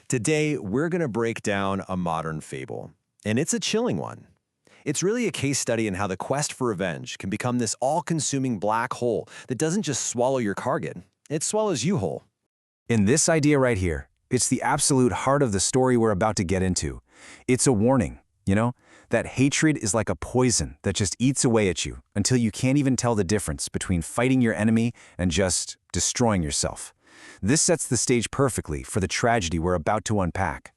Today, we're going to break down a modern fable, and it's a chilling one. It's really a case study in how the quest for revenge can become this all-consuming black hole that doesn't just swallow your target, it swallows you whole. In this idea right here, it's the absolute heart of the story we're about to get into. It's a warning, that hatred is like a poison that just eats away at you until you can't even tell the difference between fighting your enemy and just destroying yourself. This sets the stage perfectly for the tragedy we're about to unpack.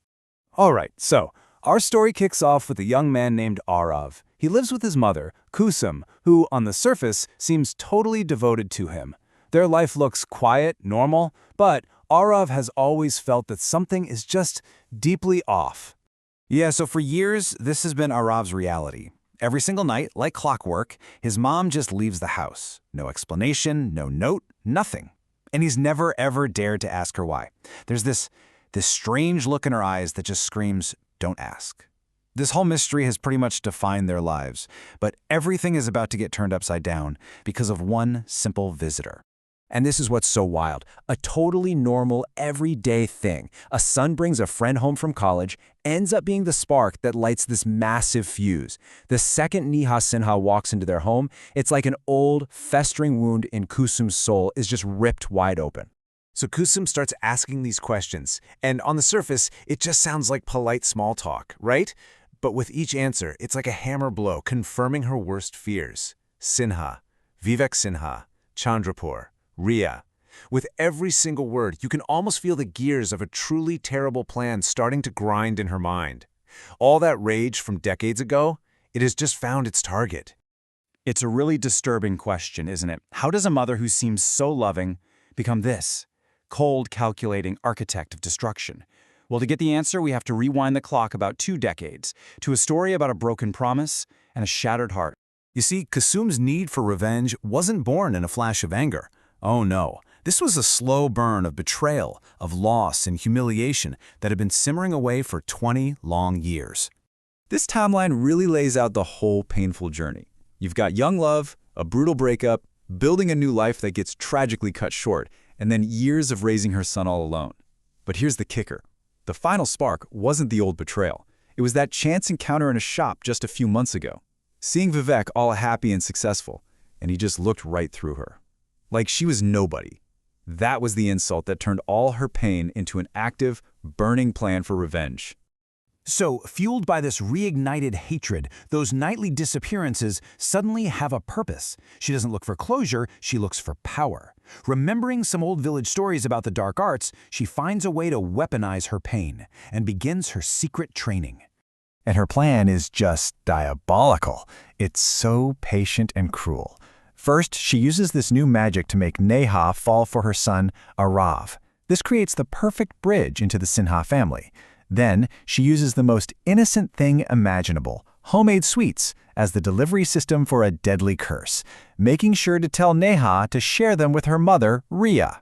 All right, so our story kicks off with a young man named Arav. He lives with his mother, Kusum, who, on the surface, seems totally devoted to him. Their life looks quiet, normal, but Arav has always felt that something is just deeply off. Yeah, so for years, this has been Arav's reality. Every single night, like clockwork, his mom just leaves the house. No explanation, no note, nothing. And he's never, ever dared to ask her why. There's this strange look in her eyes that just screams, "Don't ask." This whole mystery has pretty much defined their lives, but everything is about to get turned upside down because of one simple visitor. And this is what's so wild. A totally normal, everyday thing. A son brings a friend home from college, ends up being the spark that lights this massive fuse. The second Neha Sinha walks into their home, it's like an old, festering wound in Kusum's soul is just ripped wide open. So Kusum starts asking these questions, and on the surface, it just sounds like polite small talk, right? But with each answer, it's like a hammer blow, confirming her worst fears. Sinha, Vivek Sinha, Chandrapur, Riya. With every single word, you can almost feel the gears of a truly terrible plan starting to grind in her mind. All that rage from decades ago, it has just found its target. It's a really disturbing question, isn't it? How does a mother who seems so loving become this cold, calculating architect of destruction? Well, to get the answer, we have to rewind the clock about 2 decades to a story about a broken promise and a shattered heart. You see, Kusum's need for revenge wasn't born in a flash of anger. Oh no, this was a slow burn of betrayal, of loss and humiliation that had been simmering away for 20 long years. This timeline really lays out the whole painful journey. You've got young love, a brutal breakup, building a new life that gets tragically cut short, and then years of raising her son all alone. But here's the kicker. The final spark wasn't the old betrayal. It was that chance encounter in a shop just a few months ago. Seeing Vivek all happy and successful, and he just looked right through her. Like she was nobody. That was the insult that turned all her pain into an active, burning plan for revenge. So, fueled by this reignited hatred, those nightly disappearances suddenly have a purpose. She doesn't look for closure, she looks for power. Remembering some old village stories about the dark arts, she finds a way to weaponize her pain and begins her secret training. And her plan is just diabolical. It's so patient and cruel. First, she uses this new magic to make Neha fall for her son, Arav. This creates the perfect bridge into the Sinha family. Then, she uses the most innocent thing imaginable, homemade sweets, as the delivery system for a deadly curse, making sure to tell Neha to share them with her mother, Riya.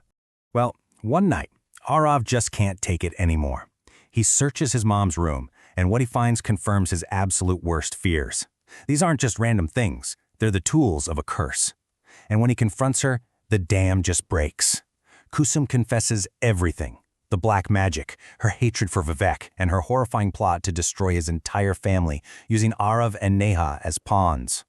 Well, one night, Arav just can't take it anymore. He searches his mom's room, and what he finds confirms his absolute worst fears. These aren't just random things. They're the tools of a curse. And when he confronts her, the dam just breaks. Kusum confesses everything. The black magic, her hatred for Vivek, and her horrifying plot to destroy his entire family, using Arav and Neha as pawns.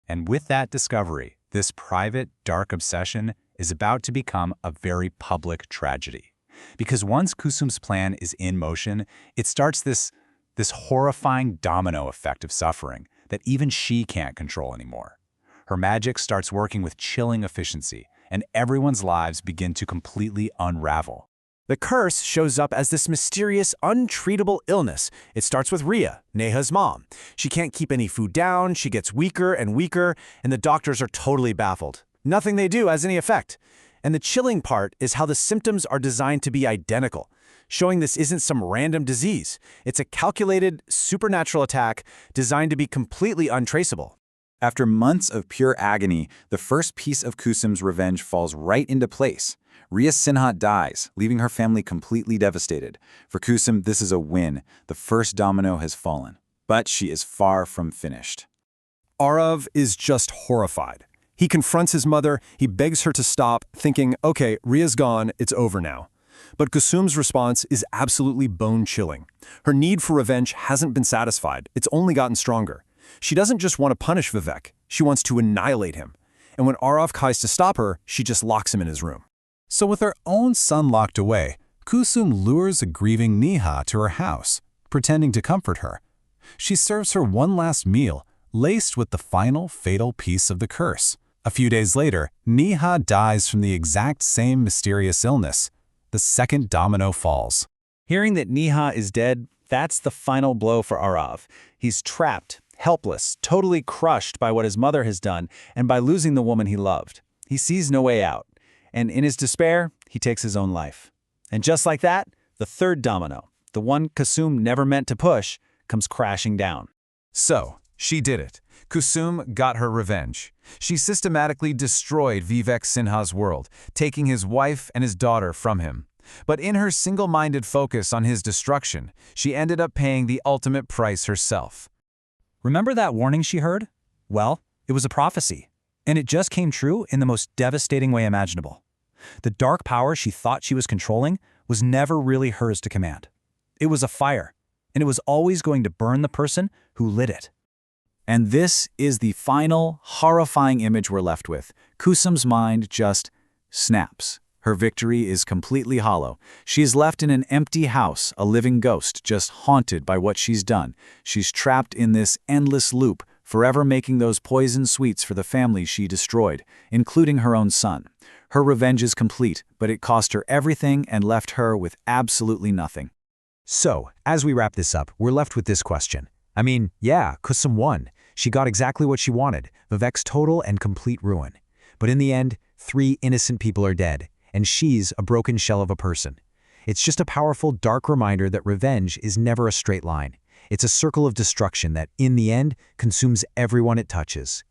And with that discovery, this private, dark obsession is about to become a very public tragedy. Because once Kusum's plan is in motion, it starts this horrifying domino effect of suffering that even she can't control anymore. Her magic starts working with chilling efficiency, and everyone's lives begin to completely unravel. The curse shows up as this mysterious, untreatable illness. It starts with Riya, Neha's mom. She can't keep any food down, she gets weaker and weaker, and the doctors are totally baffled. Nothing they do has any effect. And the chilling part is how the symptoms are designed to be identical, showing this isn't some random disease. It's a calculated, supernatural attack designed to be completely untraceable. After months of pure agony, the first piece of Kusum's revenge falls right into place. Riya Sinha dies, leaving her family completely devastated. For Kusum, this is a win. The first domino has fallen. But she is far from finished. Arav is just horrified. He confronts his mother, he begs her to stop, thinking, okay, Riya's gone, it's over now. But Kusum's response is absolutely bone-chilling. Her need for revenge hasn't been satisfied, it's only gotten stronger. She doesn't just want to punish Vivek, she wants to annihilate him. And when Arav tries to stop her, she just locks him in his room. So with her own son locked away, Kusum lures a grieving Neha to her house, pretending to comfort her. She serves her one last meal, laced with the final fatal piece of the curse. A few days later, Neha dies from the exact same mysterious illness. The second domino falls. Hearing that Neha is dead, that's the final blow for Arav. He's trapped, helpless, totally crushed by what his mother has done and by losing the woman he loved. He sees no way out, and in his despair, he takes his own life. And just like that, the third domino, the one Kusum never meant to push, comes crashing down. So, she did it. Kusum got her revenge. She systematically destroyed Vivek Sinha's world, taking his wife and his daughter from him. But in her single-minded focus on his destruction, she ended up paying the ultimate price herself. Remember that warning she heard? Well, it was a prophecy, and it just came true in the most devastating way imaginable. The dark power she thought she was controlling was never really hers to command. It was a fire, and it was always going to burn the person who lit it. And this is the final, horrifying image we're left with. Kusum's mind just snaps. Her victory is completely hollow. She's left in an empty house, a living ghost, just haunted by what she's done. She's trapped in this endless loop, forever making those poison sweets for the family she destroyed, including her own son. Her revenge is complete, but it cost her everything and left her with absolutely nothing. So, as we wrap this up, we're left with this question. I mean, yeah, Kusum won. She got exactly what she wanted, Vivek's total and complete ruin. But in the end, 3 innocent people are dead, and she's a broken shell of a person. It's just a powerful, dark reminder that revenge is never a straight line. It's a circle of destruction that, in the end, consumes everyone it touches.